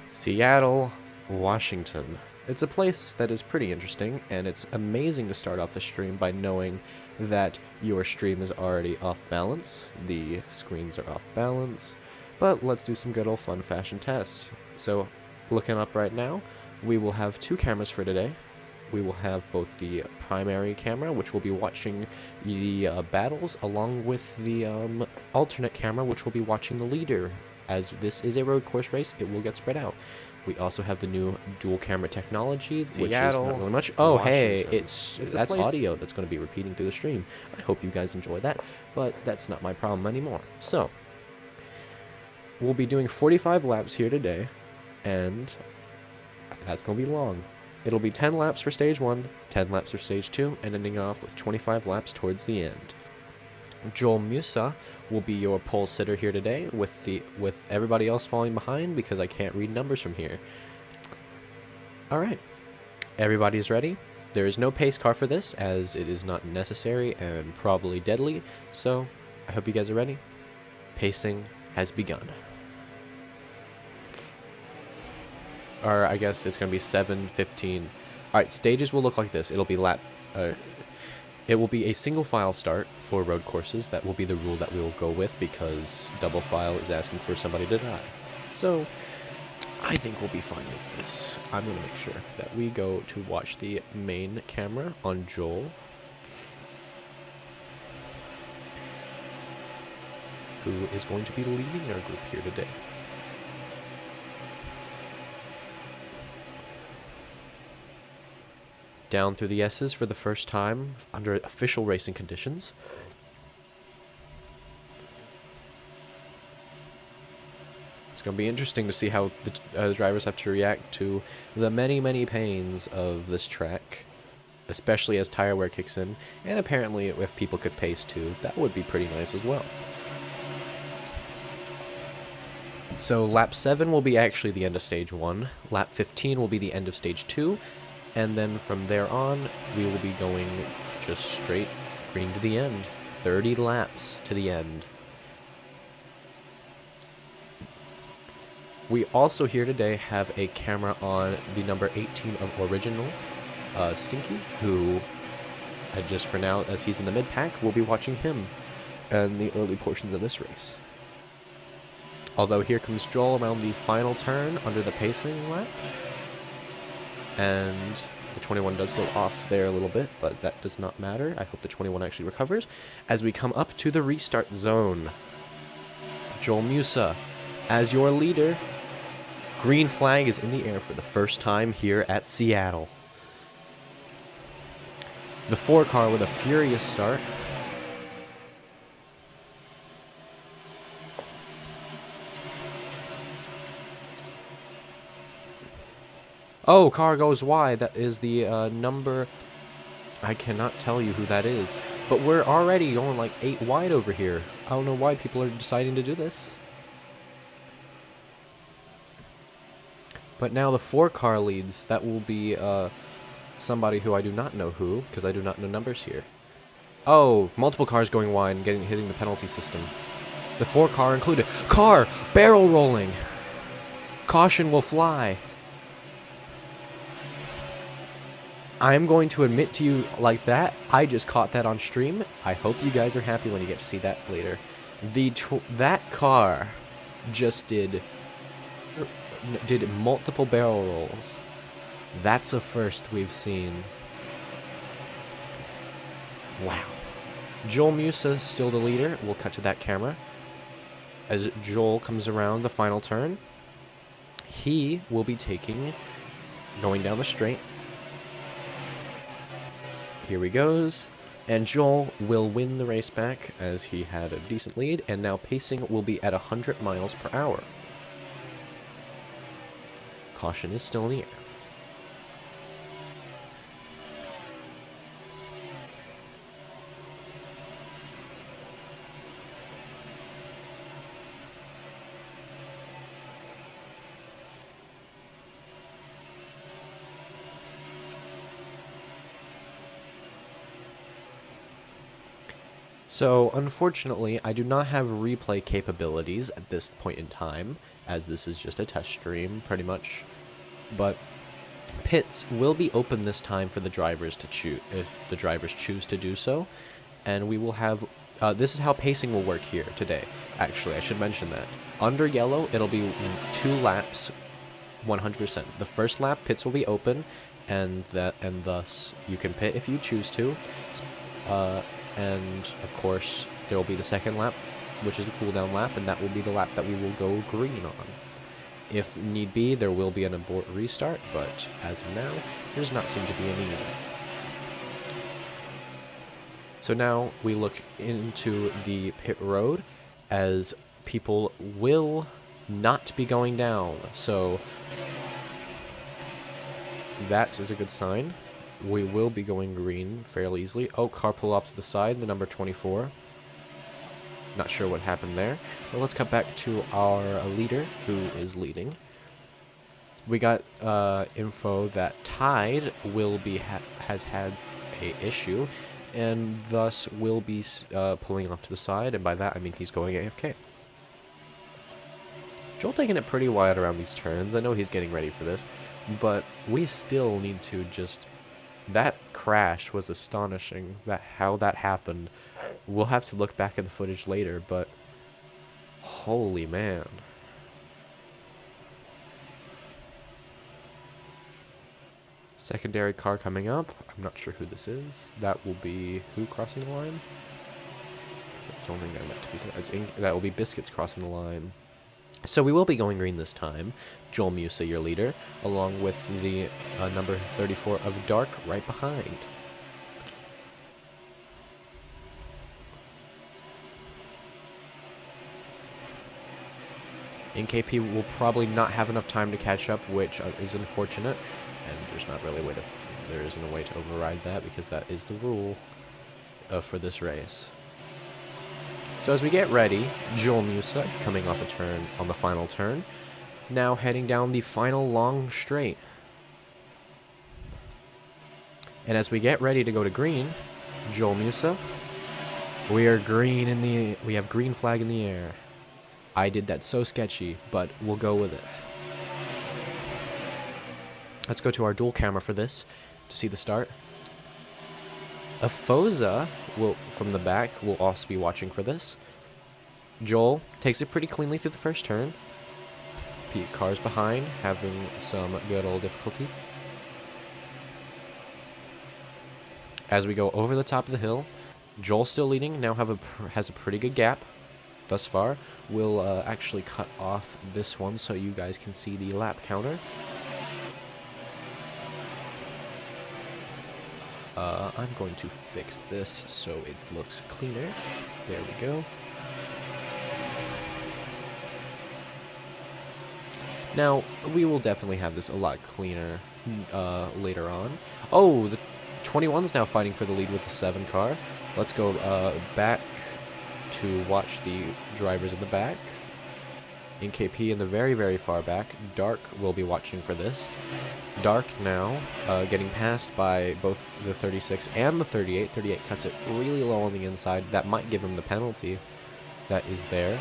Seattle, Washington. It's a place that is pretty interesting, and it's amazing to start off the stream by knowing that your stream is already off balance, the screens are off balance, but let's do some good old fun fashion tests. So, looking up right now, we will have two cameras for today. We will have both the primary camera, which will be watching the battles, along with the alternate camera, which will be watching the leader. As this is a road course race, it will get spread out. We also have the new dual camera technology, which is not really much. Oh, hey, that's audio that's going to be repeating through the stream. I hope you guys enjoy that, but that's not my problem anymore. So, we'll be doing 45 laps here today, and that's going to be long. It'll be 10 laps for stage 1, 10 laps for stage 2, and ending off with 25 laps towards the end. Joel Musa will be your pole sitter here today, with everybody else falling behind because I can't read numbers from here. Alright, everybody's ready. There is no pace car for this, as it is not necessary and probably deadly, so I hope you guys are ready. Pacing has begun. Or I guess it's going to be 7:15. Alright, stages will look like this. It'll be it will be a single file start for road courses. That will be the rule that we will go with because double file is asking for somebody to die. So, I think we'll be fine with this. I'm going to make sure that we go to watch the main camera on Joel, who is going to be leading our group here today. Down through the S's for the first time under official racing conditions. It's going to be interesting to see how the drivers have to react to the many, many pains of this track, especially as tire wear kicks in, and apparently if people could pace too, that would be pretty nice as well. So lap 7 will be actually the end of stage 1, lap 15 will be the end of stage 2, and then from there on, we will be going just straight green to the end. 30 laps to the end. We also here today have a camera on the number 18 of Original, Stinky, who, just for now, as he's in the mid-pack, we'll be watching him in the early portions of this race. Although here comes Joel around the final turn under the pacing lap. And the 21 does go off there a little bit, but that does not matter. I hope the 21 actually recovers. As we come up to the restart zone, Joel Musa, as your leader, green flag is in the air for the first time here at Seattle. The 4 car with a furious start. Oh, car goes wide. That is the number. I cannot tell you who that is. But we're already going like 8 wide over here. I don't know why people are deciding to do this. But now the 4 car leads. That will be somebody who I do not know who, because I do not know numbers here. Oh, multiple cars going wide and hitting the penalty system. The 4 car included. Car! Barrel rolling! Caution will fly. I'm going to admit to you like that, I just caught that on stream. I hope you guys are happy when you get to see that later. That car just did multiple barrel rolls. That's a first we've seen. Wow. Joel Musa still the leader. We'll cut to that camera. As Joel comes around the final turn, he will be going down the straight. Here he goes, and Joel will win the race back as he had a decent lead, and now pacing will be at 100 miles per hour. Caution is still in the air. So, unfortunately, I do not have replay capabilities at this point in time, as this is just a test stream, pretty much. But pits will be open this time for the drivers to choose, if the drivers choose to do so. And we will have, this is how pacing will work here today. Actually, I should mention that. Under yellow, it'll be 2 laps, 100%. The first lap, pits will be open, and thus you can pit if you choose to. And, of course, there will be the second lap, which is a cooldown lap, and that will be the lap that we will go green on. If need be, there will be an abort restart, but as of now, there does not seem to be a need. So now we look into the pit road, as people will not be going down. So that is a good sign. We will be going green fairly easily. Oh, car pull off to the side, the number 24. Not sure what happened there. But let's cut back to our leader, who is leading. We got info that Tide will be has had a issue, and thus will be pulling off to the side, and by that I mean he's going AFK. Joel taking it pretty wide around these turns. I know he's getting ready for this, but we still need to just... That crash was astonishing, how that happened. We'll have to look back at the footage later, but holy man. Secondary car coming up. I'm not sure who this is. That will be who crossing the line? That's the only thing I meant to be that will be Biscuits crossing the line. So we will be going green this time. Joel Musa, your leader, along with the number 34 of Dark right behind. NKP will probably not have enough time to catch up, which is unfortunate, and there's not really a way to... There isn't a way to override that, because that is the rule for this race. So as we get ready, Joel Musa coming off a turn on the final turn, now heading down the final long straight. And as we get ready to go to green, Joel Musa, we are green in the... We have green flag in the air. I did that so sketchy, but we'll go with it. Let's go to our dual camera for this to see the start. Afosa will, from the back, will also be watching for this. Joel takes it pretty cleanly through the first turn. Pete cars behind, having some good old difficulty. As we go over the top of the hill, Joel still leading, now has a pretty good gap thus far. We'll actually cut off this one so you guys can see the lap counter. I'm going to fix this so it looks cleaner. There we go. Now, we will definitely have this a lot cleaner later on. Oh, the 21's now fighting for the lead with the 7 car. Let's go back to watch the drivers in the back. NKP in the very, very far back. Dark will be watching for this. Dark now getting passed by both the 36 and the 38. 38 cuts it really low on the inside. That might give him the penalty that is there.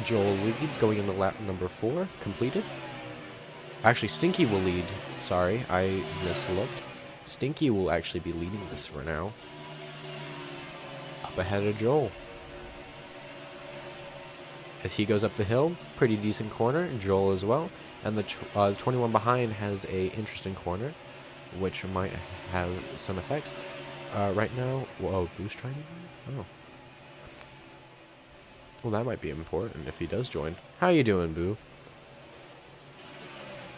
Joel leads going into lap number 4, completed. Actually, Stinky will lead. Sorry, I mislooked. Stinky will actually be leading this for now. Up ahead of Joel. As he goes up the hill, pretty decent corner. Joel as well. And the 21 behind has a interesting corner, which might have some effects. Right now, whoa, Boo's trying to... Oh. Well, that might be important if he does join. How you doing, Boo?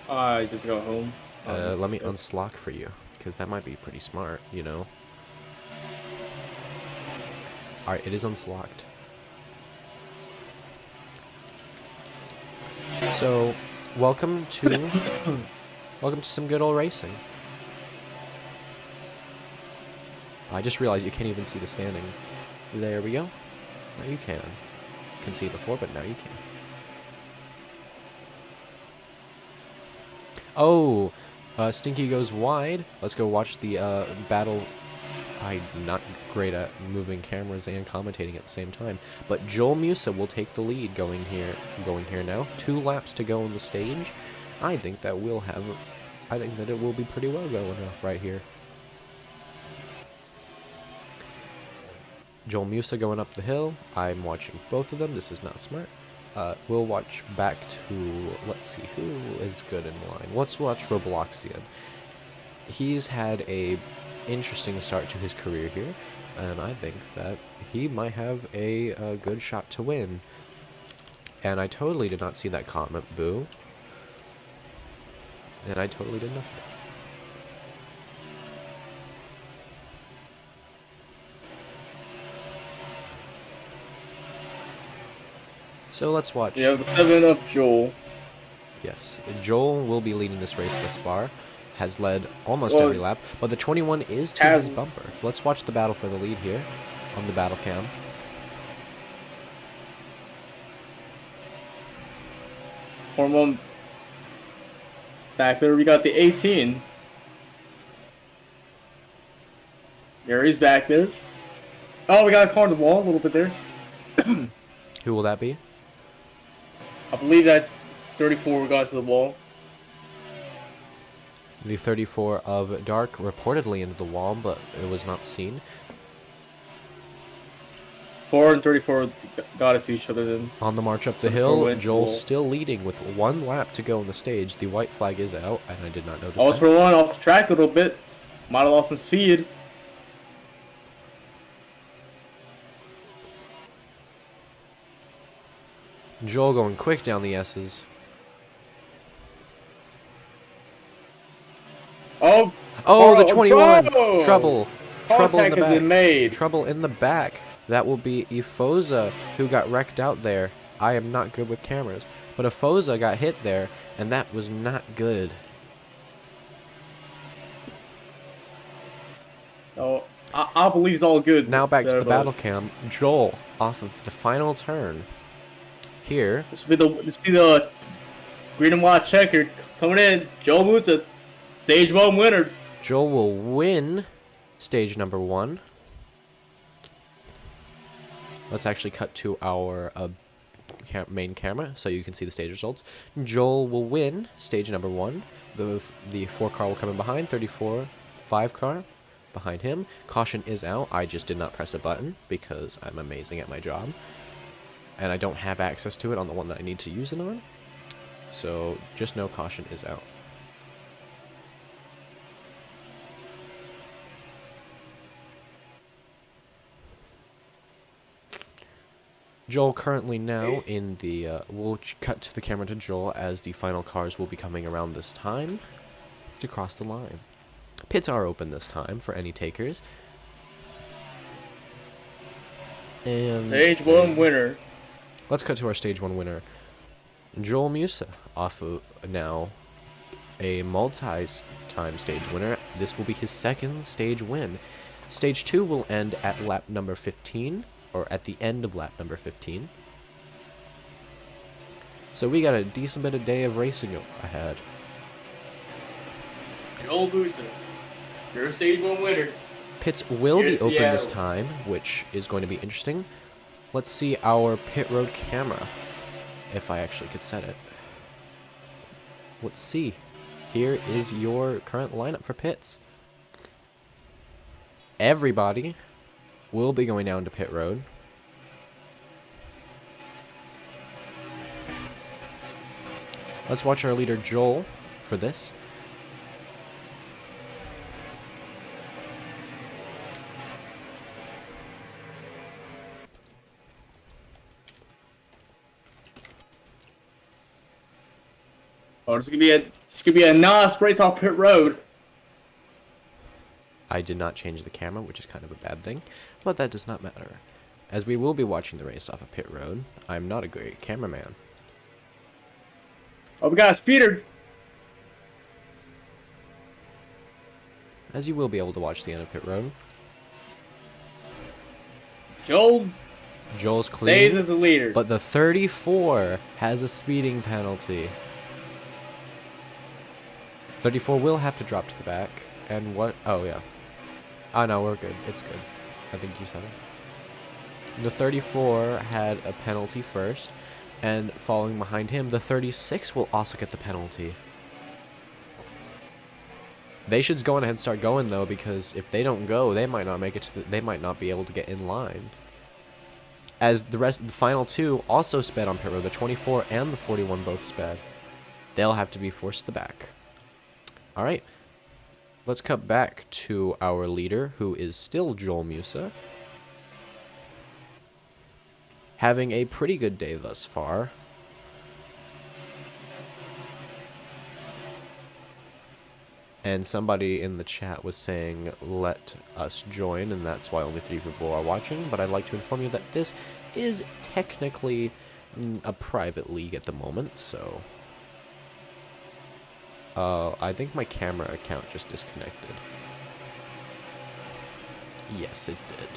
I just got home. Let me unslock for you, because that might be pretty smart, you know? Alright, it is unslocked. So, welcome to some good old racing. I just realized you can't even see the standings. There we go. Now you can. Couldn't see it before, but now you can. Oh, Stinky goes wide. Let's go watch the battle I'm not great at moving cameras and commentating at the same time. But Joel Musa will take the lead going here now. 2 laps to go on the stage. I think that it will be pretty well going right here. Joel Musa going up the hill. I'm watching both of them. This is not smart. We'll watch back to, let's see, who is good in line. Let's watch ROBLOX. He's had a interesting start to his career here, and I think that he might have a good shot to win. And I totally did not see that comment, boo. And I totally did not. So let's watch. Yeah, the 7-up Joel. Yes, Joel will be leading this race thus far. Has led almost every lap, but the 21 is to his bumper. Let's watch the battle for the lead here on the battle cam. Hormone. Back there, we got the 18. There he's back there. Oh, we got a car on the wall a little bit there. Who will that be? I believe that's 34 we got to the wall. The 34 of Dark reportedly into the wall, but it was not seen. 4 and 34 got it to each other then. On the march up the hill, Joel's still leading with 1 lap to go on the stage. The white flag is out, and I did not notice that. Ultra 1 off the track a little bit. Might have lost some speed. Joel going quick down the S's. Oh, the 21! Trouble! Trouble in the back. Been made. Trouble in the back. That will be Efoza, who got wrecked out there. I am not good with cameras, but Efoza got hit there, and that was not good. Oh, I believe it's all good. Now back to the battle cam. Joel off of the final turn. Here. This will be the green and white checkered coming in. Joel Musa, stage 1 winner. Joel will win stage number 1. Let's actually cut to our main camera so you can see the stage results. Joel will win stage number 1. The 4 car will come in behind. 34, 5 car behind him. Caution is out. I just did not press a button because I'm amazing at my job. And I don't have access to it on the one that I need to use it on. So just know caution is out. Joel currently now in the, we'll cut to the camera to Joel as the final cars will be coming around this time to cross the line. Pits are open this time for any takers. And stage 1 winner. Let's cut to our stage 1 winner. Joel Musa, off of now a multi-time stage winner. This will be his 2nd stage win. Stage 2 will end at lap number 15. Or at the end of lap number 15. So we got a decent bit of day of racing ahead. Joel Musa, you're a stage 1 winner. Pits will be open this time, which is going to be interesting. Let's see our pit road camera, if I actually could set it. Let's see. Here is your current lineup for pits. Everybody will be going down to pit road. Let's watch our leader Joel for this. Oh, this could be a nice race off pit road. I did not change the camera, which is kind of a bad thing, but that does not matter. As we will be watching the race off of pit road, I'm not a great cameraman. Oh, we got a speeder. As you will be able to watch the end of pit road. Joel's clean, stays as a leader, but the 34 has a speeding penalty. 34 will have to drop to the back, and what? Oh yeah. Oh, no, we're good. It's good. I think you said it. The 34 had a penalty first, and following behind him, the 36 will also get the penalty. They should go ahead and start going, though, because if they don't go, they might not make it to they might not be able to get in line. As the final two also sped on pit road, the 24 and the 41 both sped. They'll have to be forced to the back. Alright. Let's cut back to our leader, who is still Joel Musa. Having a pretty good day thus far. And somebody in the chat was saying, let us join, and that's why only 3 people are watching. But I'd like to inform you that this is technically a private league at the moment, so... I think my camera account just disconnected. Yes, it did.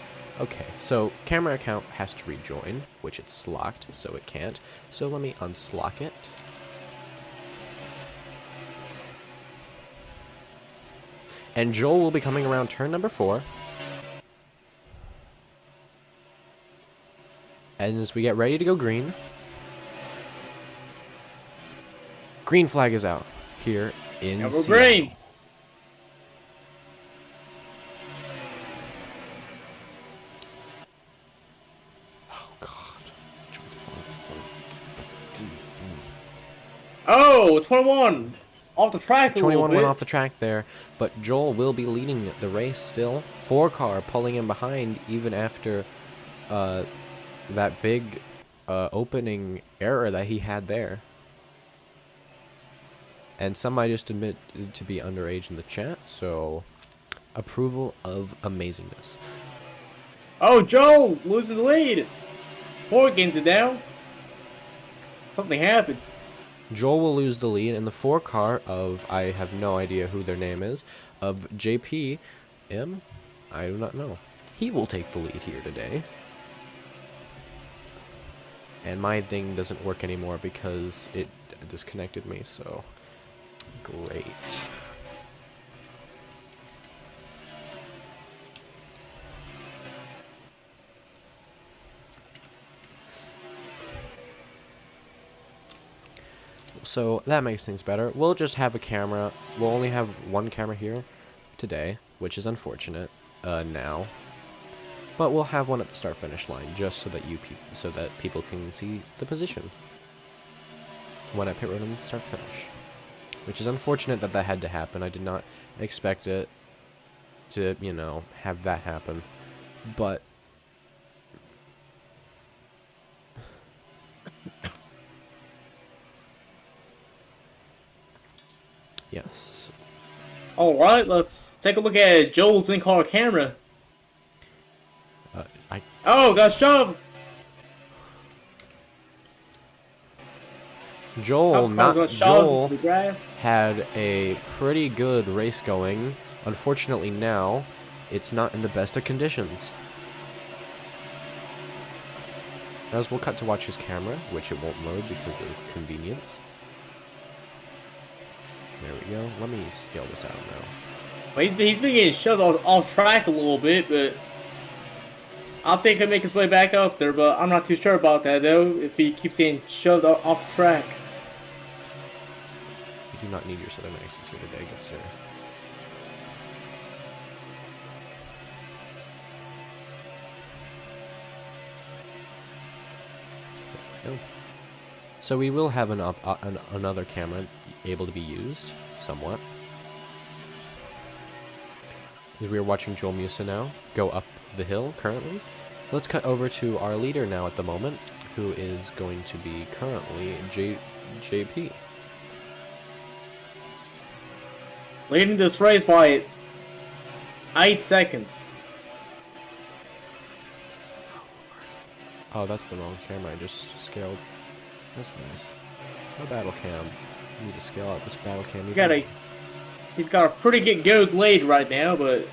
Okay, so camera account has to rejoin, which it's locked, so it can't. So let me unslock it. And Joel will be coming around turn number 4. And as we get ready to go green, green flag is out here in Now we're Seattle. green. Oh, God. Oh, 21 off the track a 21 little went bit. off the track there, but Joel will be leading the race still. 4-car pulling him behind even after that big opening error that he had there. And somebody just admitted to be underage in the chat, so approval of amazingness. Oh, Joel losing the lead. 4 games it down. Something happened. Joel will lose the lead in the 4-car of, I have no idea who their name is, of JP M. I do not know. He will take the lead here today. And my thing doesn't work anymore because it disconnected me, so great. So that makes things better. We'll just have a camera. We'll only have one camera here today, which is unfortunate now. But we'll have one at the start-finish line, just so that people can see the position. One at pit road and the start-finish, which is unfortunate that had to happen. I did not expect it to, you know, have that happen, but yes. Alright, let's take a look at Joel's in-car camera. Oh, got shoved! Joel, Got shoved Joel into the grass. had a pretty good race going. Unfortunately now, it's not in the best of conditions. As we'll cut to watch his camera, which it won't load because of convenience. There we go. Let me scale this out now. Well, he's been getting shoved off track a little bit, but I think he'll make his way back up there, but I'm not too sure about that, though, if he keeps getting shoved off the track. You do not need your southern accents here today, good sir. There we go. So we will have another camera able to be used, somewhat. As we are watching Joel Musa now go up the hill currently. Let's cut over to our leader now at the moment, who is going to be currently JP. Leading this race by 8 seconds. Oh, that's the wrong camera. I just scaled. That's nice. No battle cam. I need to scale out this battle cam. He's got a pretty good lead right now, but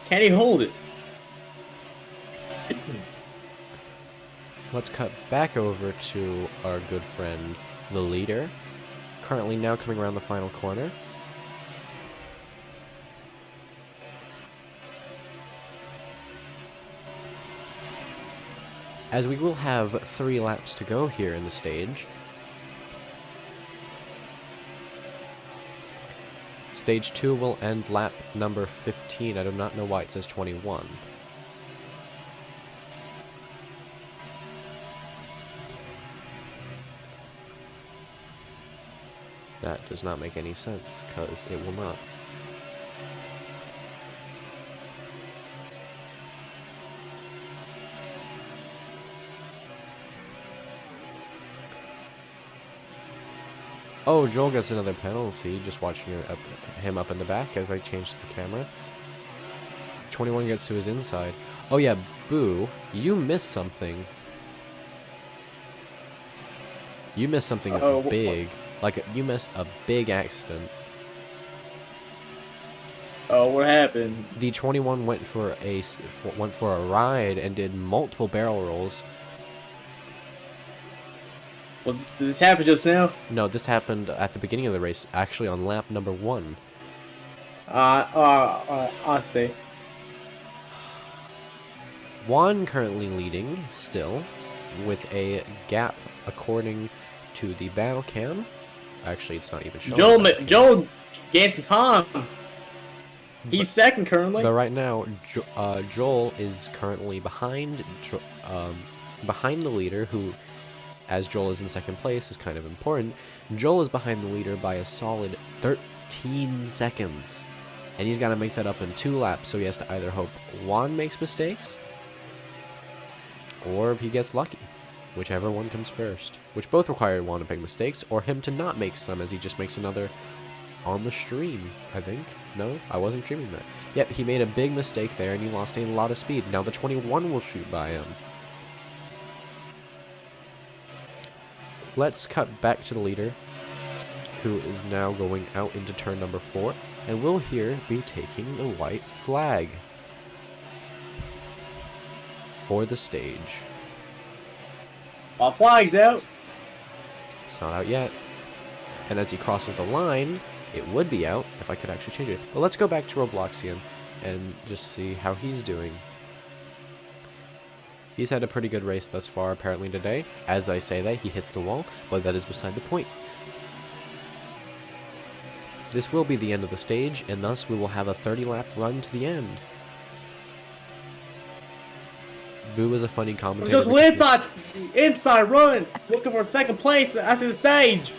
can he hold it? Let's cut back over to our good friend, the leader. Currently now coming around the final corner. as we will have 3 laps to go here in the stage. Stage 2 will end lap number 15. I do not know why it says 21. That does not make any sense, because it will not. Oh, Joel gets another penalty, just watching him up in the back as I changed the camera. 21 gets to his inside. Oh yeah, Boo, you missed something. You missed something big. Like, you missed a big accident. Oh, what happened? The 21 went for a ride and did multiple barrel rolls. Did this happen just now? No, this happened at the beginning of the race, actually on lap number 1. I'll stay. Juan currently leading, still, with a gap according to the battle cam. Actually, it's not even showing. Joel gained some time. He's second currently. But right now, Joel is currently behind the leader, who, as Joel is in second place, is kind of important. Joel is behind the leader by a solid 13 seconds. And he's got to make that up in 2 laps, so he has to either hope Juan makes mistakes, or he gets lucky. Whichever one comes first. Which both require Juan to make mistakes, or him to not make some, as he just makes another on the stream, I think. No, I wasn't streaming that. Yep, he made a big mistake there, and he lost a lot of speed. Now the 21 will shoot by him. Let's cut back to the leader, who is now going out into turn number 4, and will here be taking the white flag for the stage. Our flag's out. It's not out yet. And as he crosses the line, it would be out if I could actually change it. But let's go back to Robloxian and just see how he's doing. He's had a pretty good race thus far, apparently, today. As I say that, he hits the wall, but that is beside the point. This will be the end of the stage, and thus we will have a 30-lap run to the end. Boo is a funny commentator. Just inside run, looking for second place after the stage.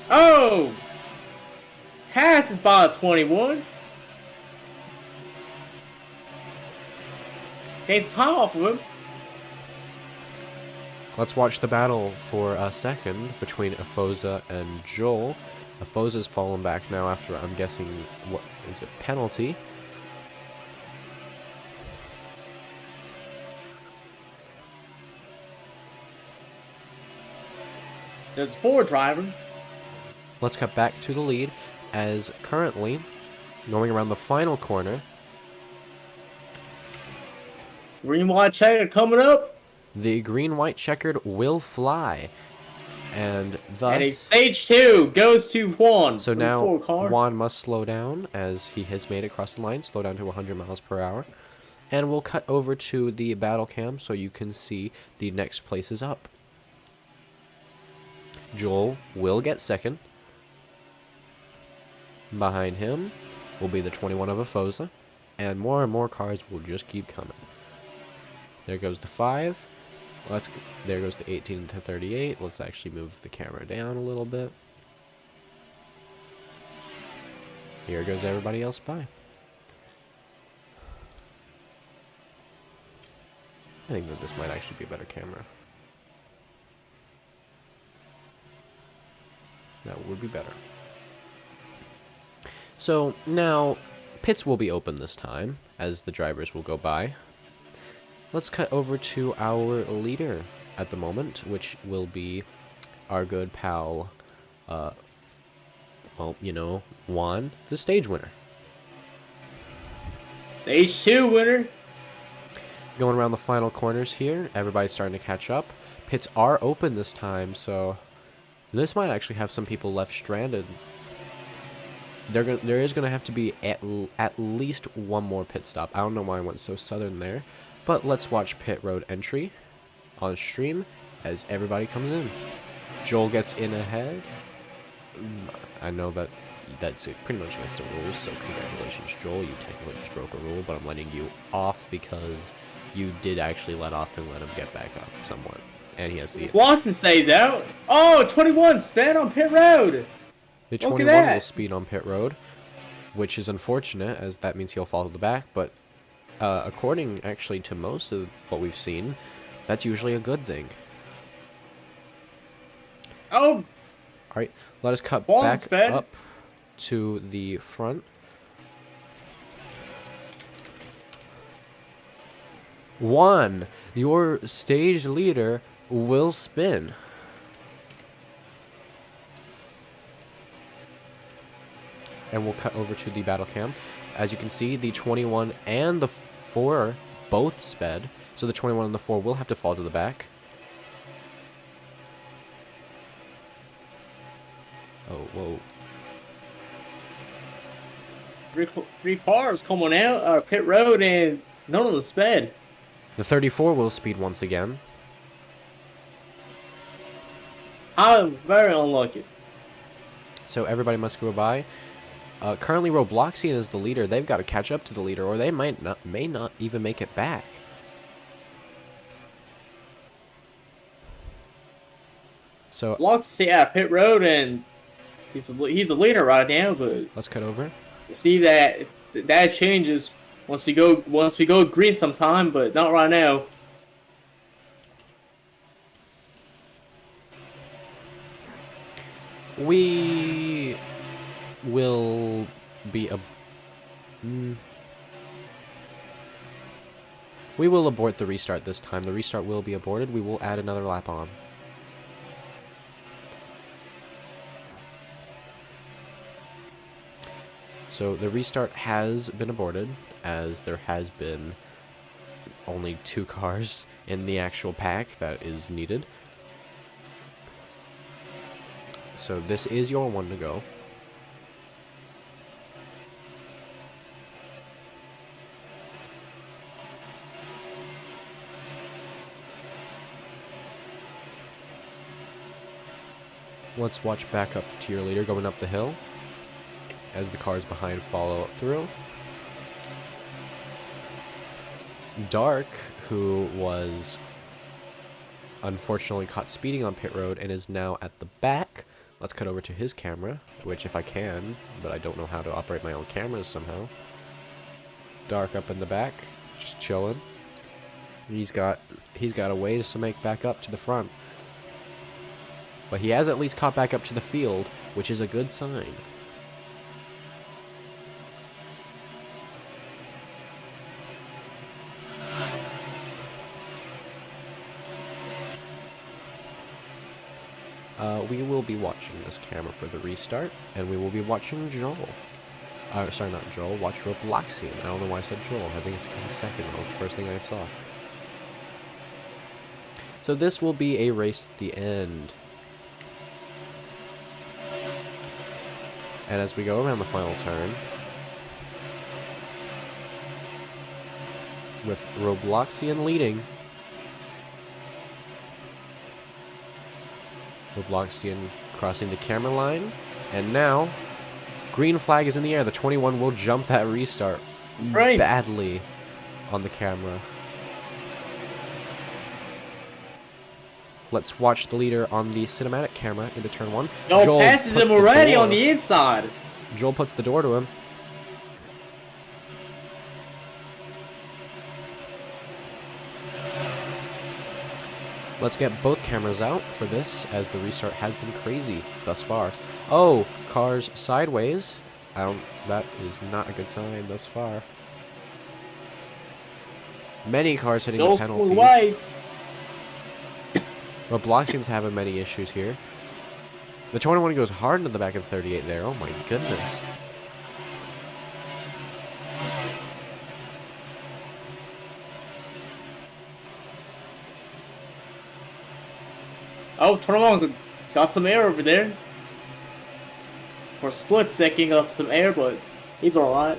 Oh! Passes by 21. Gains time off of him. Let's watch the battle for a second between Afosa and Joel. Afosa's fallen back now after, I'm guessing, what is a penalty. There's a forward driver. Let's cut back to the lead, as currently, going around the final corner, Green-white checker coming up. the green-white checkered will fly. And thus... And stage 2 goes to Juan. So now Juan must slow down, as he has made it across the line, slow down to 100 miles per hour. And we'll cut over to the battle cam so you can see the next places up. Joel will get second. Behind him will be the 21 of Afosa, and more cars will just keep coming. There goes the 5. There goes the 18 to 38. Let's actually move the camera down a little bit. Here goes everybody else by. I think that this might actually be a better camera. That would be better. So now, pits will be open this time, as the drivers will go by. Let's cut over to our leader at the moment, which will be our good pal, well, you know, Juan, the stage winner. Stage 2 winner. Going around the final corners here, everybody's starting to catch up. Pits are open this time, so this might actually have some people left stranded. There is going to have to be at least one more pit stop. I don't know why I went so southern there, but let's watch pit road entry. on stream as everybody comes in. Joel gets in ahead. I know that's pretty much against the rules, so congratulations, Joel. You technically just broke a rule, but I'm letting you off because you did actually let off and let him get back up somewhat. And he has the... Watson stays out. Oh, 21 spin on pit road. The Look at 21 that. will speed on pit road, which is unfortunate, as that means he'll fall to the back, but according actually to most of what we've seen, that's usually a good thing. Oh, Alright, let us cut Ball back sped. up to the front. One, your stage leader will spin. And we'll cut over to the battle cam. As you can see, the 21 and the 4 both sped, so the 21 and the 4 will have to fall to the back. Oh, whoa. Three cars coming out pit road and none of them sped. The 34 will speed once again. I'm very unlucky. So everybody must go by. Currently, ROBLOXian is the leader. They've got to catch up to the leader, or they may not even make it back. So Blocks pit road and he's a leader right now, but let's cut over. see that changes once we go green sometime, but not right now. We will be we will abort the restart this time. The restart will be aborted. We will add another lap on. So the restart has been aborted, as there has been only 2 cars in the actual pack that is needed. So this is your one to go. Let's watch back up to your leader going up the hill as the cars behind follow through. Dark, who was unfortunately caught speeding on pit road and is now at the back. Let's cut over to his camera, which if I can, but I don't know how to operate my own cameras somehow. Dark up in the back, just chilling. He's got a ways to make back up to the front. But he has at least caught back up to the field, which is a good sign. We will be watching this camera for the restart, and we will be watching Joel. Sorry, not Joel, watch ROBLOXian. I don't know why I said Joel. I think it's his second. That was the first thing I saw. So this will be a race to the end. And as we go around the final turn, with ROBLOXian leading, ROBLOXian crossing the camera line, and now green flag is in the air. The 21 will jump that restart badly on the camera. Let's watch the leader on the cinematic camera into turn 1. No, Joel passes him already on the inside. Joel puts the door to him. Let's get both cameras out for this, as the restart has been crazy thus far. Oh, cars sideways. That is not a good sign thus far. Many cars hitting the penalty. ROBLOXian's having many issues here. The 21 goes hard into the back of the 38 there. Oh my goodness. Oh, 21 got some air over there. For a split second, got some air, but he's alright.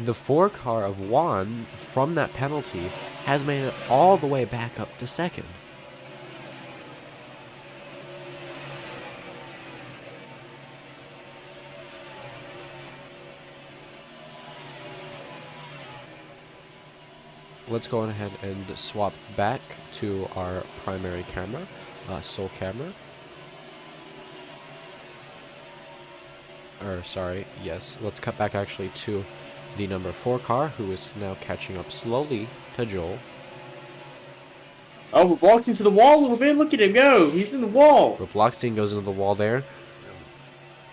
The 4 car of Juan, from that penalty, has made it all the way back up to second. Let's go ahead and swap back to our primary camera, sole camera. Yes, let's cut back actually to the number 4 car, who is now catching up slowly to Joel. Oh, walked into the wall a little bit. Look at him go. He's in the wall. ROBLOX goes into the wall there.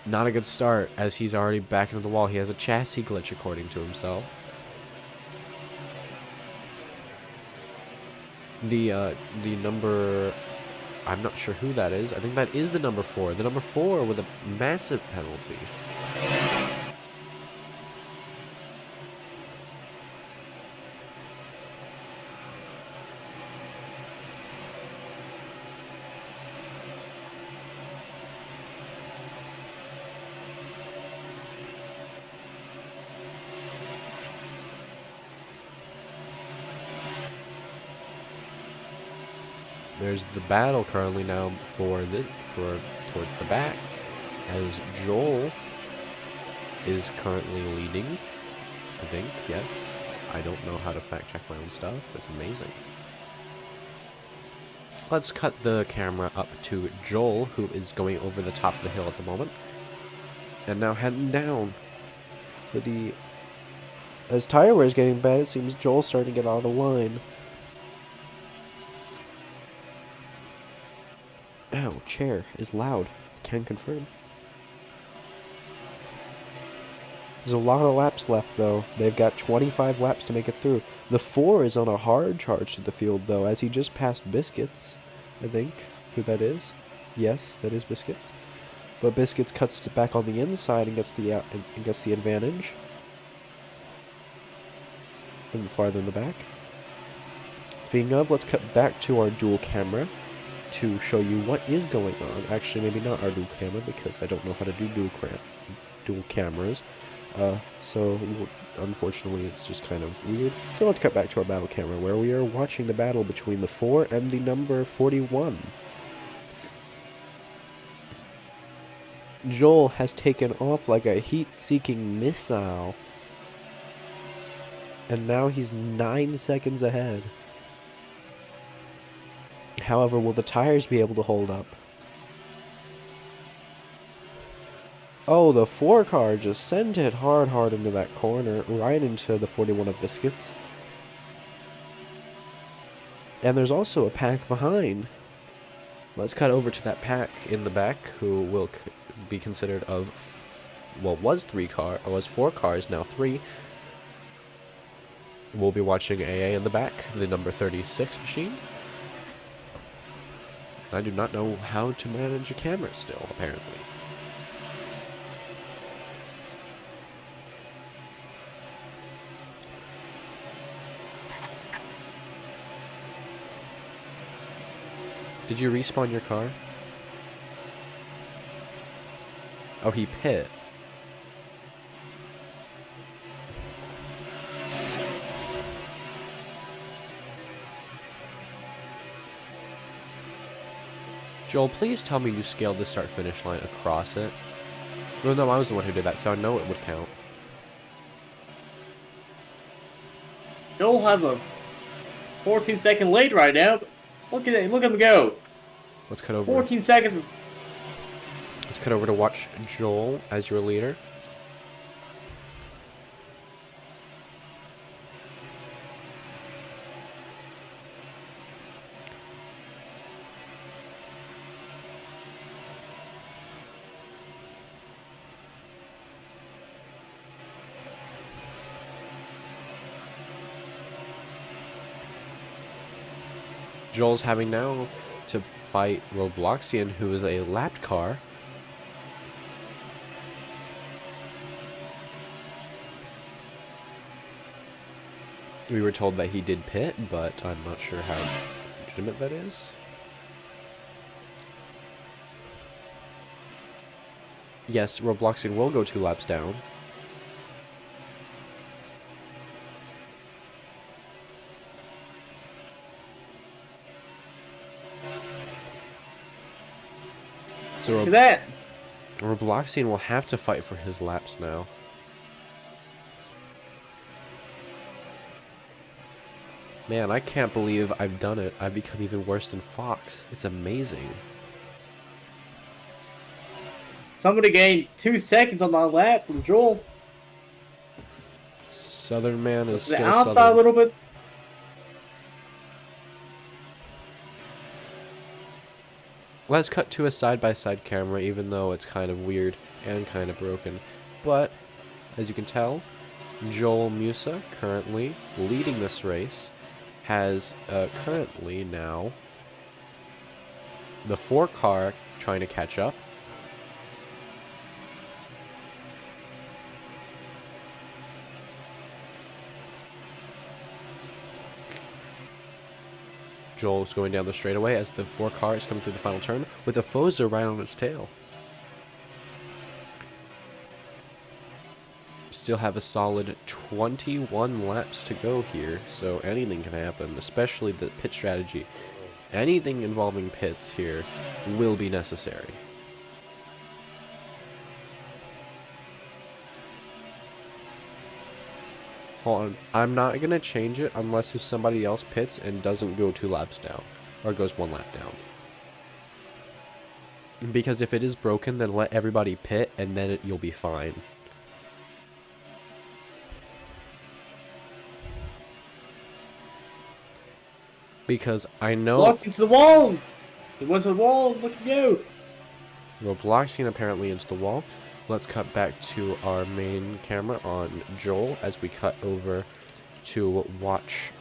Not a good start, as he's already back into the wall. He has a chassis glitch, according to himself. The number... I'm not sure who that is. I think that is the number 4. The number 4 with a massive penalty. There's the battle currently now for towards the back, as Joel is currently leading. I think, yes. I don't know how to fact check my own stuff. It's amazing. Let's cut the camera up to Joel, who is going over the top of the hill at the moment, and now heading down for the. As tire wear is getting bad, it seems Joel's starting to get out of line. Ow, chair is loud. Can confirm. There's a lot of laps left, though. They've got 25 laps to make it through. The 4 is on a hard charge to the field, though, as he just passed Biscuits, I think. Who that is? Yes, that is Biscuits. But Biscuits cuts back on the inside and gets the advantage. Even farther in the back. Speaking of, let's cut back to our dual camera to show you what is going on. Actually, maybe not our dual camera, because I don't know how to do dual cameras. So unfortunately it's just kind of weird. So let's cut back to our battle camera, where we are watching the battle between the 4 and the number 41. Joel has taken off like a heat-seeking missile, and now he's 9 seconds ahead. However, will the tires be able to hold up? Oh, the 4 car just sent it hard into that corner, right into the 41 of Biscuits. And there's also a pack behind. Let's cut over to that pack in the back, who will be considered of, was 4 cars, now 3. We'll be watching AA in the back, the number 36 machine. I do not know how to manage a camera still, apparently. Did you respawn your car? Oh, he pit. Joel, please tell me you scaled the start-finish line across it. Well, no, I was the one who did that, so I know it would count. Joel has a 14-second lead right now. Look at it. Look at him go. Let's cut over. 14 seconds. Let's cut over to watch Joel as your leader. Joel's having now to fight ROBLOX, who is a lapped car. We were told that he did pit, but I'm not sure how legitimate that is. Yes, ROBLOX will go 2 laps down. So Look at that. Robloxian will have to fight for his laps now. Man, I can't believe I've done it. I've become even worse than Fox. It's amazing. Somebody gained 2 seconds on my lap from Joel. Southern man is The still outside Southern. a little bit. Let's cut to a side-by-side camera, even though it's kind of weird and kind of broken. But, as you can tell, Joel Musa, currently leading this race, has currently now the 4 car trying to catch up. Joel's going down the straightaway as the 4 car is coming through the final turn with a Foza right on its tail. Still have a solid 21 laps to go here, so anything can happen, especially the pit strategy. Anything involving pits here will be necessary. Hold on, I'm not going to change it unless if somebody else pits and doesn't go 2 laps down, or goes 1 lap down. Because if it is broken, then let everybody pit and then you'll be fine. Because I know... Walked into the wall! He went to the wall, look at you! Robloxian apparently into the wall. Let's cut back to our main camera on Joel as we cut over to watch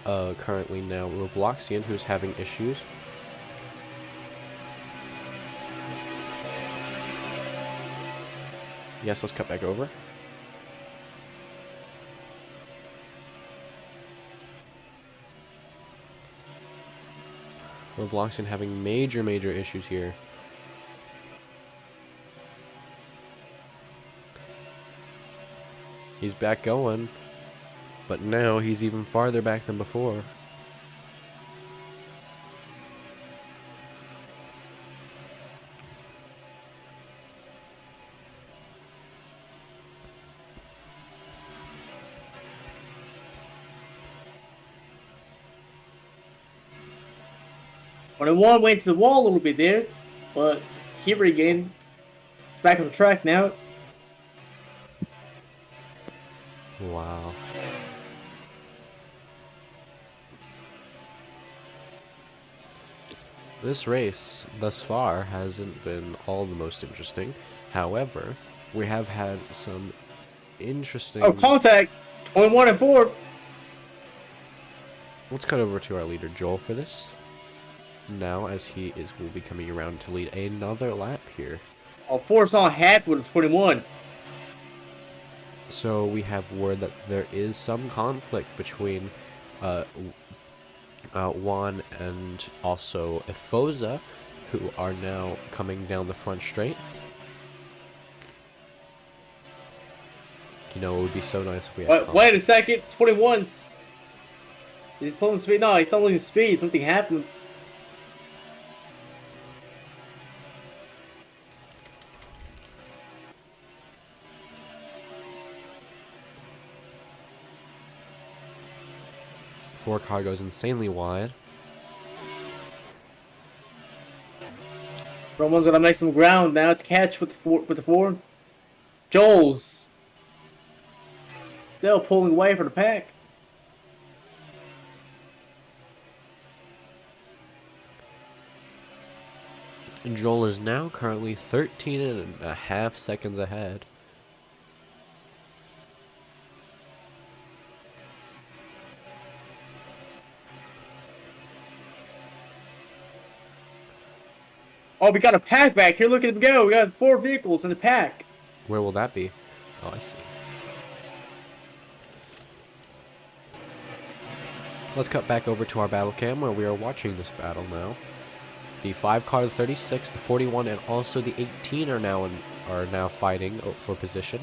currently now Robloxian, who's having issues. Yes, let's cut back over. Robloxian having major issues here. He's back going, but now he's even farther back than before. When the one went to the wall a little bit there, but he regained. He's back on the track now. Wow. This race, thus far, hasn't been all the most interesting. However, we have had some interesting... Oh, contact! 21 and 4. Let's cut over to our leader, Joel, for this. Now, as he will be coming around to lead another lap here. Oh, 4's not happy with 21. So we have word that there is some conflict between Juan and also Efoza, who are now coming down the front straight. You know, it would be so nice if we had Wait a second, 21's... He's slowing speed. No, he's not losing speed. Something happened. Four car goes insanely wide. Roman's gonna make some ground now to catch with the four. Joel's still pulling away for the pack. And Joel is now currently 13.5 seconds ahead. Oh, we got a pack back here. Look at them go. We got 4 vehicles in the pack. Where will that be? Oh, I see. Let's cut back over to our battle cam where we are watching this battle now. The 5 car, the 36, the 41, and also the 18 are now fighting for position.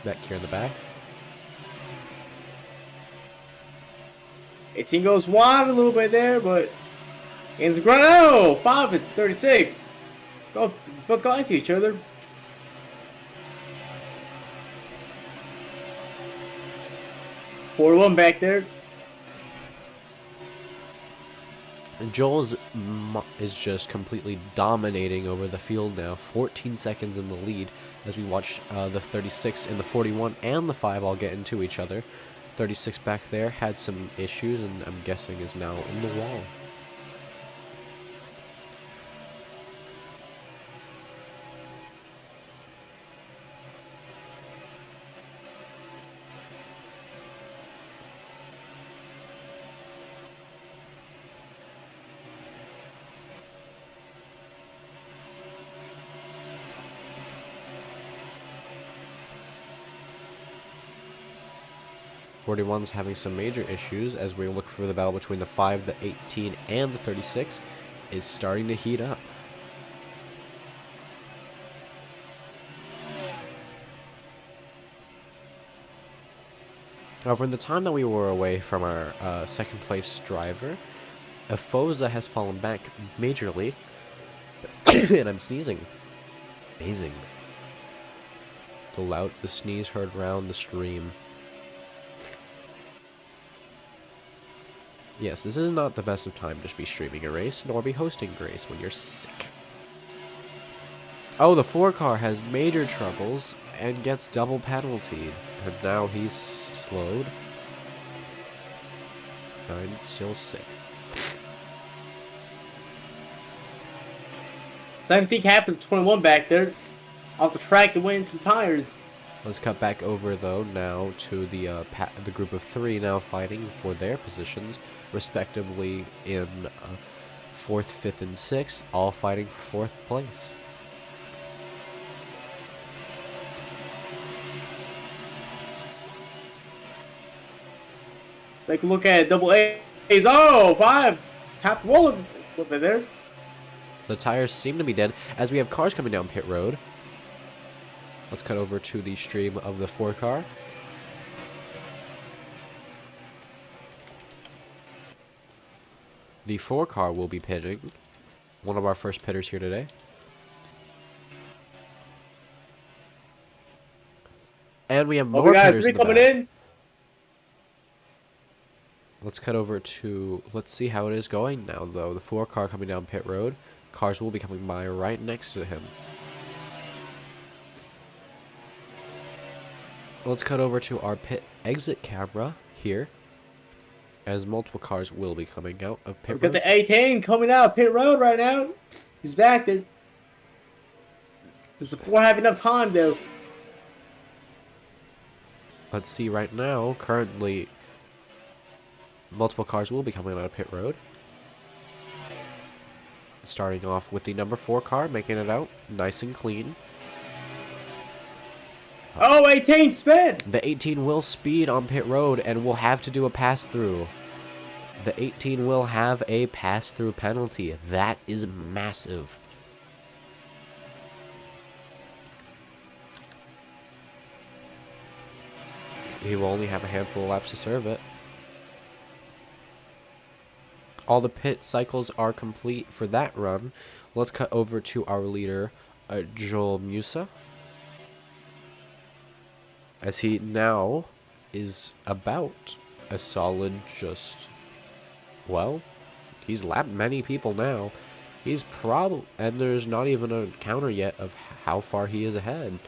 Back here in the back. 18 goes wide a little bit there, but Gains the ground. Oh, 5 and 36. Both go into each other. Four one back there. And Joel is just completely dominating over the field now. 14 seconds in the lead as we watch the 36 and the 41 and the 5 all get into each other. 36 back there had some issues and I'm guessing is now in the wall. '41's having some major issues as we look for the battle between the 5, the 18, and the 36 is starting to heat up. However, in the time that we were away from our second place driver, Afosa has fallen back majorly, and I'm sneezing. Amazing. The sneeze heard round the stream. Yes, this is not the best of time to be streaming a race, nor be hosting a race when you're sick. Oh, the 4 car has major troubles and gets double penaltied. And now he's slowed. I'm still sick. Same thing happened to 21 back there. Off the track and went into tires. Let's cut back over, though, now to the group of 3 now fighting for their positions, respectively in 4th, 5th, and 6th, all fighting for 4th place. Take a look at double A's. Oh, 5. Tapped the wall a little bit there. The tires seem to be dead as we have cars coming down pit road. Let's cut over to the stream of the 4 car. The 4 car will be pitting. One of our first pitters here today. And we have more pitters in the coming back. in. Let's cut over to... Let's see how it is going now, though. The 4 car coming down pit road. Cars will be coming by right next to him. Let's cut over to our pit exit camera here, as multiple cars will be coming out of pit road. We've got the 18 coming out of pit road right now. He's back there. Does the 4 have enough time, though? Let's see right now, currently, multiple cars will be coming out of pit road. Starting off with the number 4 car, making it out nice and clean. Oh, 18 sped! The 18 will speed on pit road and will have to do a pass-through. The 18 will have a pass-through penalty. That is massive. He will only have a handful of laps to serve it. All the pit cycles are complete for that run. Let's cut over to our leader, Joel Musa, as he now is about a solid well, he's lapped many people now. He's and there's not even a counter yet of how far he is ahead.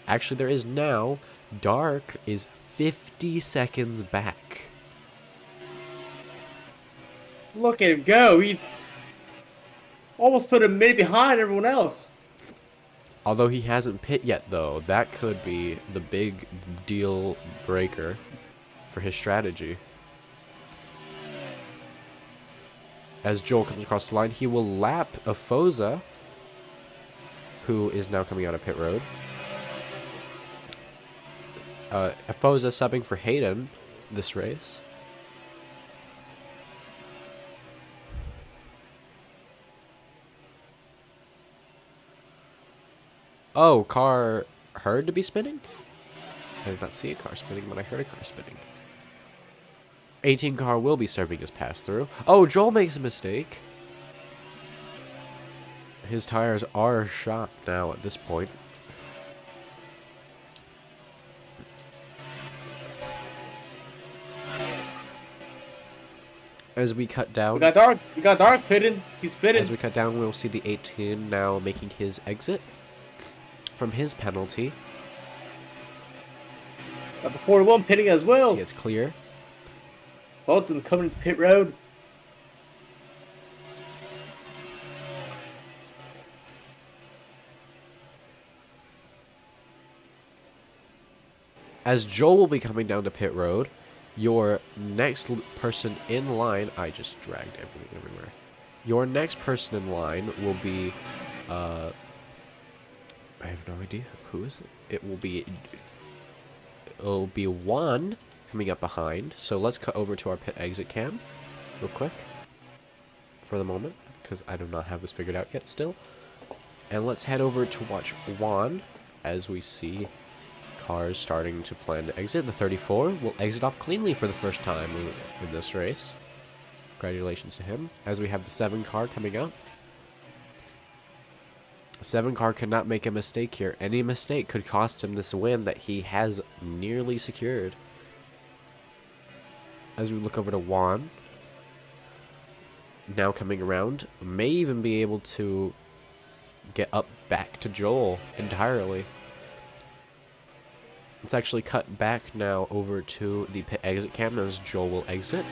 Actually, there is now. Dark is 50 seconds back. Look at him go. He's almost put a minute behind everyone else. Although he hasn't pit yet, though. That could be the big deal breaker for his strategy. As Joel comes across the line, he will lap Afosa, who is now coming out of pit road. Afosa subbing for Hayden this race. Oh, car heard to be spinning? I did not see a car spinning, but I heard a car spinning. 18 car will be serving as pass-through. Oh, Joel makes a mistake. His tires are shot now at this point. As we cut down, We got dark pitting. He's spitting. as we cut down, we'll see the 18 now making his exit from his penalty. Got the 41 pitting as well. See, it's clear. Both of them coming into pit road. As Joel will be coming down to pit road, your next person in line... I just dragged everything everywhere. Your next person in line will be... I have no idea. Who is it? It'll be Juan coming up behind. So let's cut over to our pit exit cam real quick for the moment, because I do not have this figured out yet still. And let's head over to watch Juan as we see cars starting to plan to exit. The 34 will exit off cleanly for the first time in this race. Congratulations to him. As we have the 7 car coming up. 7 car cannot make a mistake here. Any mistake could cost him this win that he has nearly secured. As we look over to Juan, now coming around, may even be able to get up back to Joel entirely. Let's actually cut back now over to the pit exit cam as Joel will exit.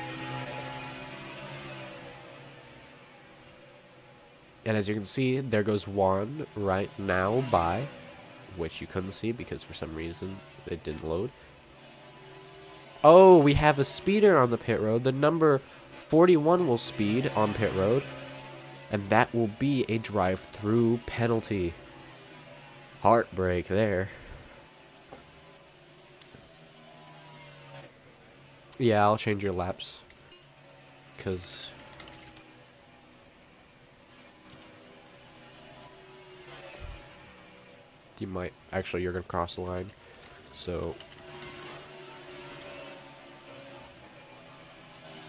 And as you can see, there goes Juan right now by, which you couldn't see because for some reason it didn't load. Oh, we have a speeder on the pit road. The number 41 will speed on pit road. And that will be a drive-through penalty. Heartbreak there. Yeah, I'll change your laps. Because... you might... actually, you're going to cross the line. So...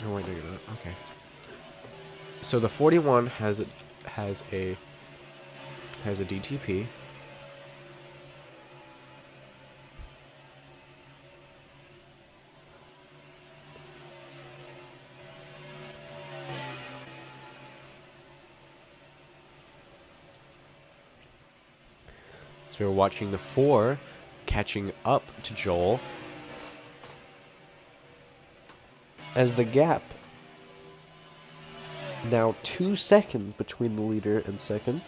no, wait, no, you're not. Okay. So the 41 has a DTP. So we're watching the 4 catching up to Joel as the gap now 2 seconds between the leader and second.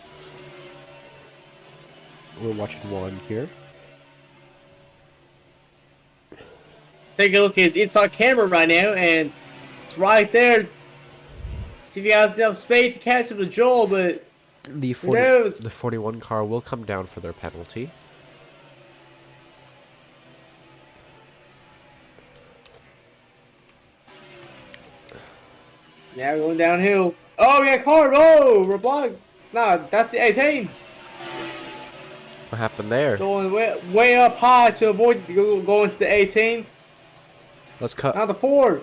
We're watching Juan here. Take a look at his inside camera right now, and it's right there. See if he has enough space to catch up to Joel, but The who knows? the 41 car will come down for their penalty. Now we're going downhill. Oh, we got car. Oh, ROBLOX. Nah, that's the 18. What happened there? Going way up high to avoid going to the 18. Let's cut. Now the 4.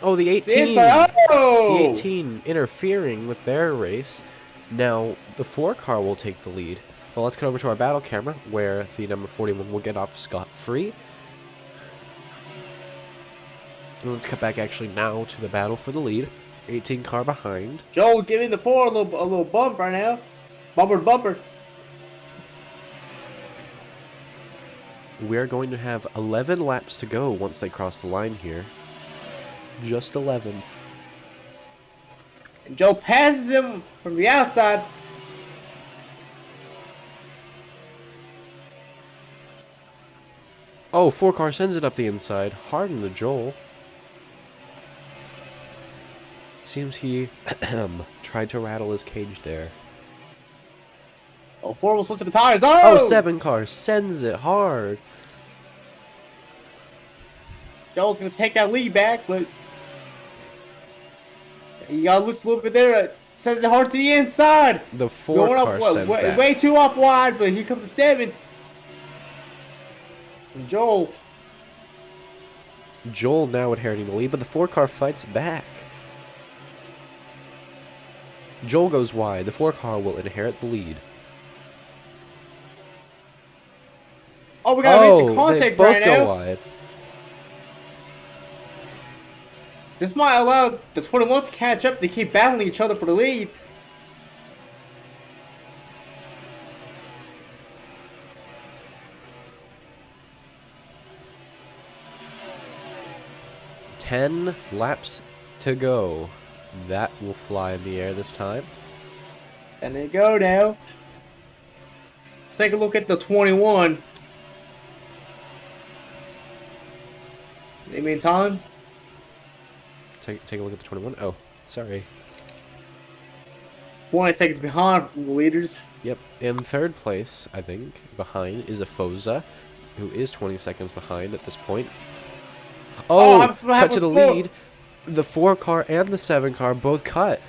Oh, the 18. The inside. Oh! The 18 interfering with their race. Now, the 4 car will take the lead. Well, let's cut over to our battle camera, where the number 41 will get off scot-free. And let's cut back actually now to the battle for the lead. 18 car behind. Joel giving the 4 a little bump right now. Bumper to bumper. We are going to have 11 laps to go once they cross the line here. Just 11. And Joel passes him from the outside. Oh, 4 car sends it up the inside. Hard into Joel. Seems he tried to rattle his cage there. Oh, 4 will switch to the tires. Oh, 7 car sends it hard. Joel's going to take that lead back, but you got to listen a little bit there. Sends it hard to the inside. The 4 Going car up, sent that. way too up wide, but here comes the 7. And Joel Joel now inheriting the lead, but the 4 car fights back. Joel goes wide. The 4 car will inherit the lead. Oh, we got a major Oh, they contact both right go now. wide. This might allow the 21 to catch up. They keep battling each other for the lead. Ten laps to go. That will fly in the air this time. And they go now. Let's take a look at the 21. In the meantime, Take a look at the 21. Oh, sorry. 20 seconds behind from the leaders. Yep. In third place, I think, behind is a Foza, who is 20 seconds behind at this point. Oh, Oh, I'm so cut happy to the with four. lead. The 4 car and the 7 car both cut.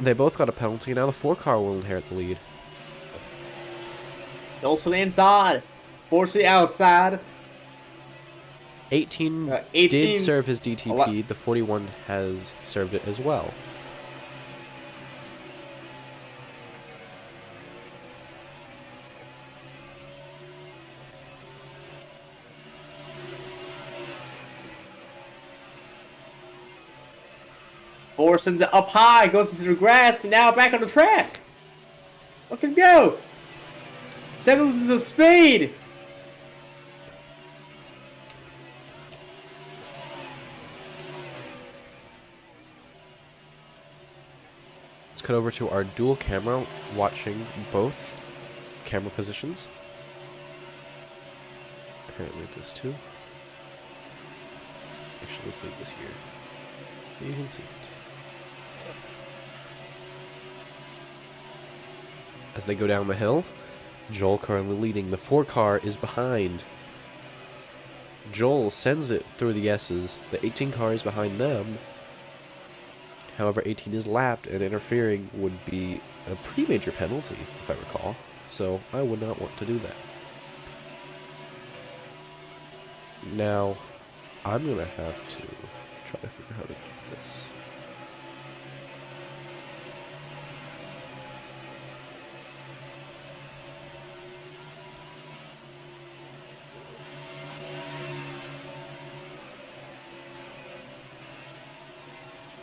They both got a penalty. Now the 4 car will inherit the lead. Goes to the inside. Force to the outside. 18 18 did serve his DTP. The 41 has served it as well. Force sends it up high. Goes into the grass, but now back on the track. Look at him go. 7 loses his speed. Let's cut over to our dual camera, watching both camera positions. Apparently this too. Actually, let's leave this here. You can see it. As they go down the hill, Joel currently leading. The 4 car is behind. Joel sends it through the S's. The 18 car is behind them. However, 18 is lapped, and interfering would be a pretty major penalty, if I recall. So I would not want to do that. Now, I'm going to have to try to figure out how to do this.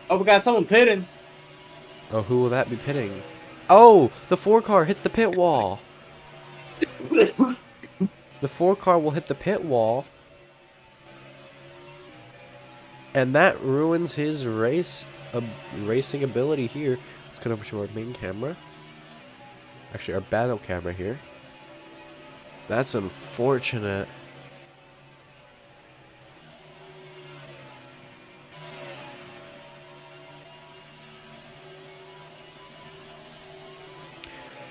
Oh, we got someone pitting. Oh, who will that be pitting? Oh, the 4 car hits the pit wall. The 4 car will hit the pit wall. And that ruins his racing ability here. Let's cut over to our main camera. Actually, our battle camera here. That's unfortunate.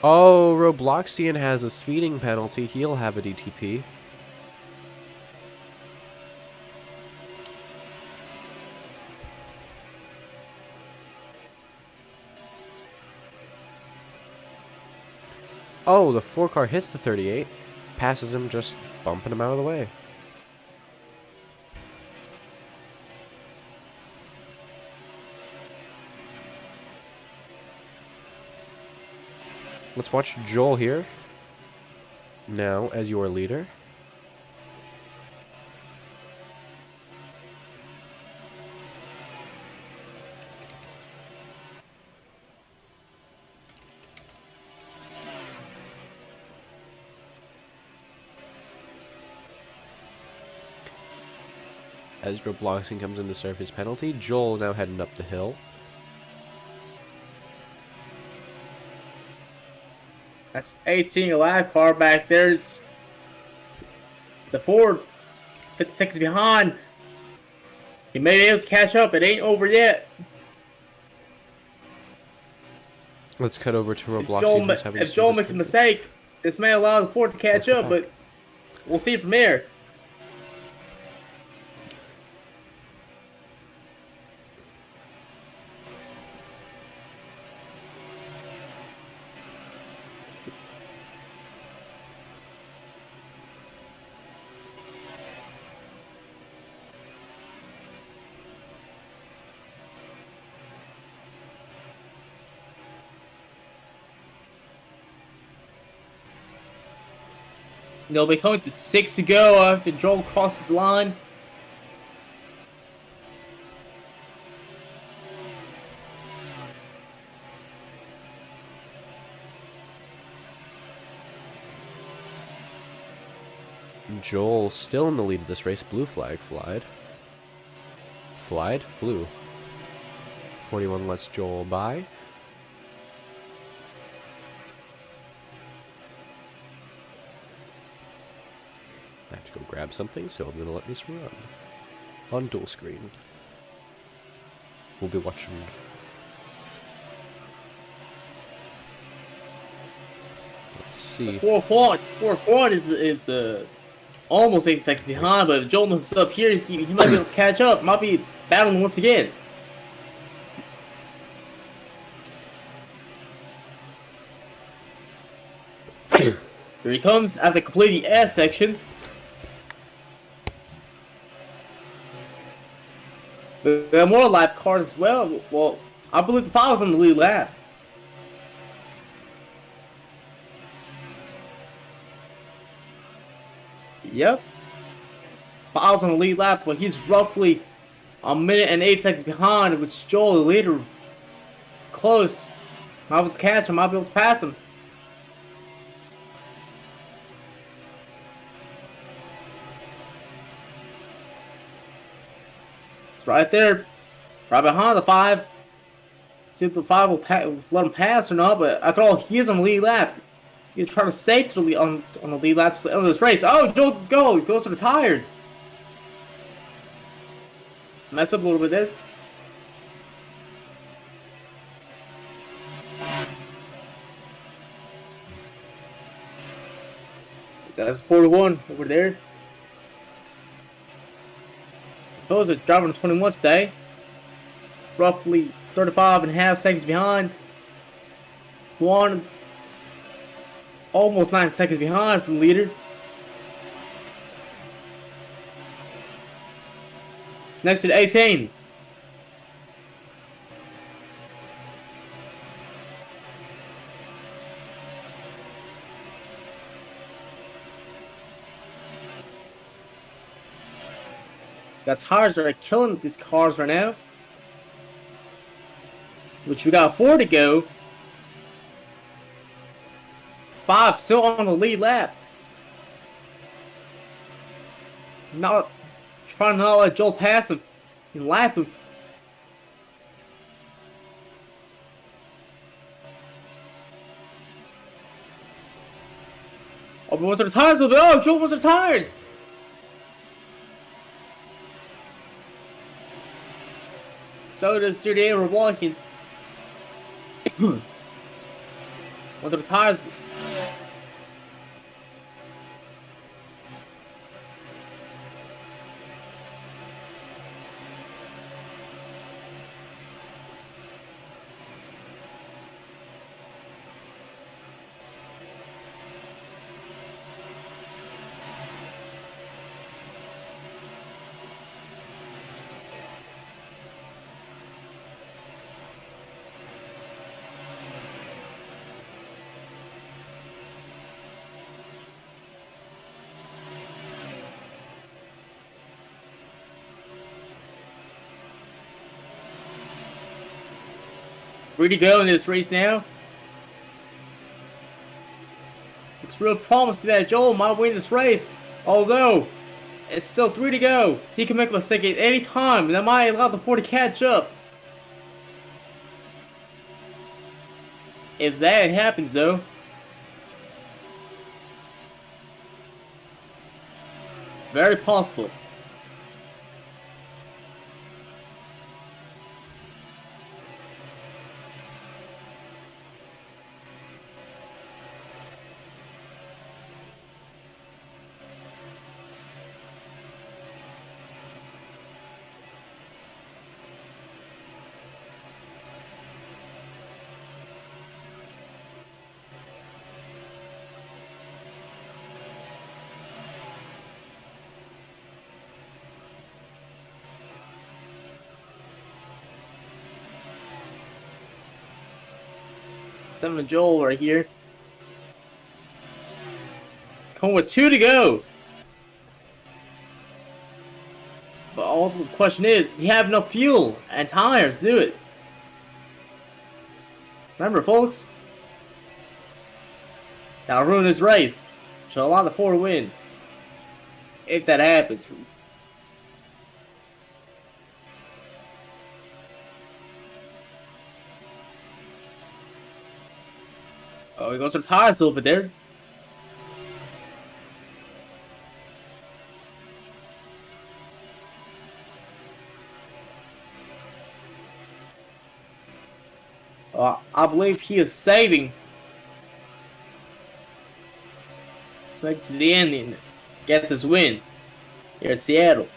Oh, Robloxian has a speeding penalty. He'll have a DTP. Oh, the 4 car hits the 38. Passes him, just bumping him out of the way. Let's watch Joel here. Now, as your leader. As Robloxing comes in to serve his penalty, Joel now heading up the hill. That's 18 a lap car back there. It's the Ford 50 seconds behind. He may be able to catch up. It ain't over yet. Let's cut over to Roblox. If Joel makes a mistake, this may allow the Ford to catch up, but we'll see from there. They'll be coming to 6 to go after Joel crosses the line. Joel still in the lead of this race. Blue flag flied. Flew. 41 lets Joel by. I have to go grab something, so I'm going to let this run. On dual screen. We'll be watching... Let's see. 4-4 is almost 8 seconds behind, but if Joel messes up here, he might be able to catch up. Might be battling once again. Here he comes after completing the S section. There are more lap cars as well. Well, I believe the 5 was on the lead lap. Yep. 5 was on the lead lap, but he's roughly a minute and 8 seconds behind, which Joel, the leader, close. Might be able to catch him, might be able to pass him. It's right there, right behind the 5. See if the 5 will let him pass or not, but after all, he is on the lead lap. He's trying to stay to the lead on the lead lap to the end of this race. Oh, Joel goes to the tires. Mess up a little bit there. That's 4-1 over there. Those are driving 21 today. Roughly 35.5 seconds behind. Almost 9 seconds behind from the leader. Next at 18. Got tires that are killing these cars right now. Which we got 4 to go. 5 still on the lead lap. Trying to not let Joel pass him and lap him. Oh, but what's the tires a little bit? Oh, Joel wants the tires. So does 38 ROBLOX. What are the tires? Ready to go in this race now. It's real promising that Joel might win this race. Although, it's still 3 to go. He can make a mistake at any time, and that might allow the 4 to catch up. If that happens though. Very possible. Them and Joel right here. Coming with 2 to go. But all the question is, does he have enough fuel and tires to do it? Remember, folks, that'll ruin his race. So allow the 4 to win. If that happens. Oh, he goes to the tires a little bit there. I believe he is saving to make it to the end and get this win here at Seattle.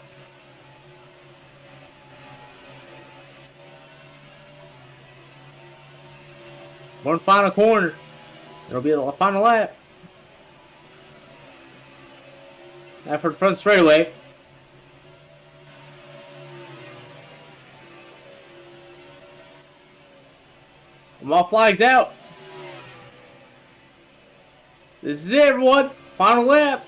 One final corner. It'll be the final lap. Now for the front straightaway. All flags out. This is it, everyone. Final lap.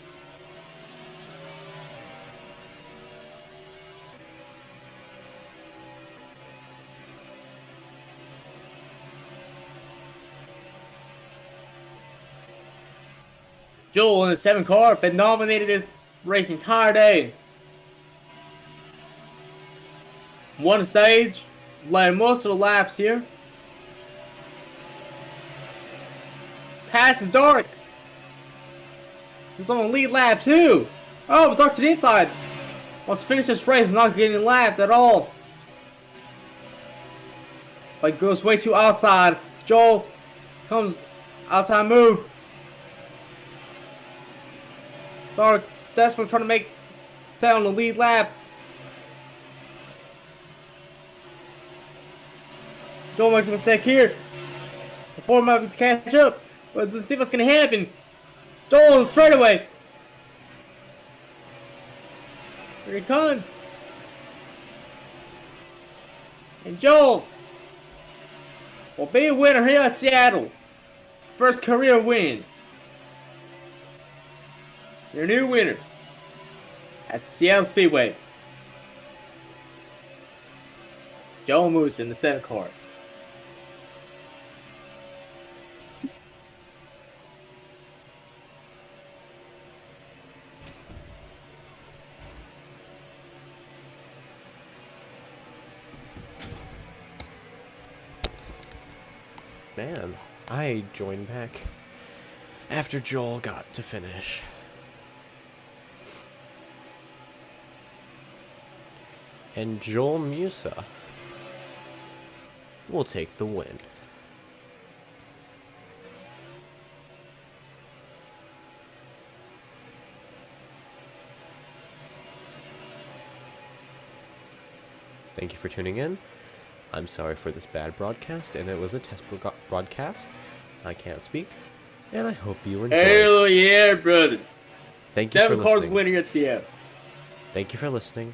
Joel in the 7 car been nominated this race entire day. Won stage, led most of the laps here. Pass is dark. He's on the lead lap too. Oh, but dark to the inside. Wants to finish this race, not getting lapped at all. But goes way too outside. Joel comes outside move. Dark desperately trying to make that on the lead lap. Joel makes a mistake here. Before might be to catch up. But let's see what's gonna happen. Joel straight away. Here he comes. And Joel will be a winner here at Seattle. First career win. Your new winner at Seattle Speedway. Joel moves in the 7 car. Man, I joined back after Joel got to finish. And Joel Musa will take the win. Thank you for tuning in. I'm sorry for this bad broadcast, and it was a test broadcast. I can't speak, and I hope you enjoy. Hell yeah, brother. Thank you for 7 cars listening. winning at Seattle. Thank you for listening.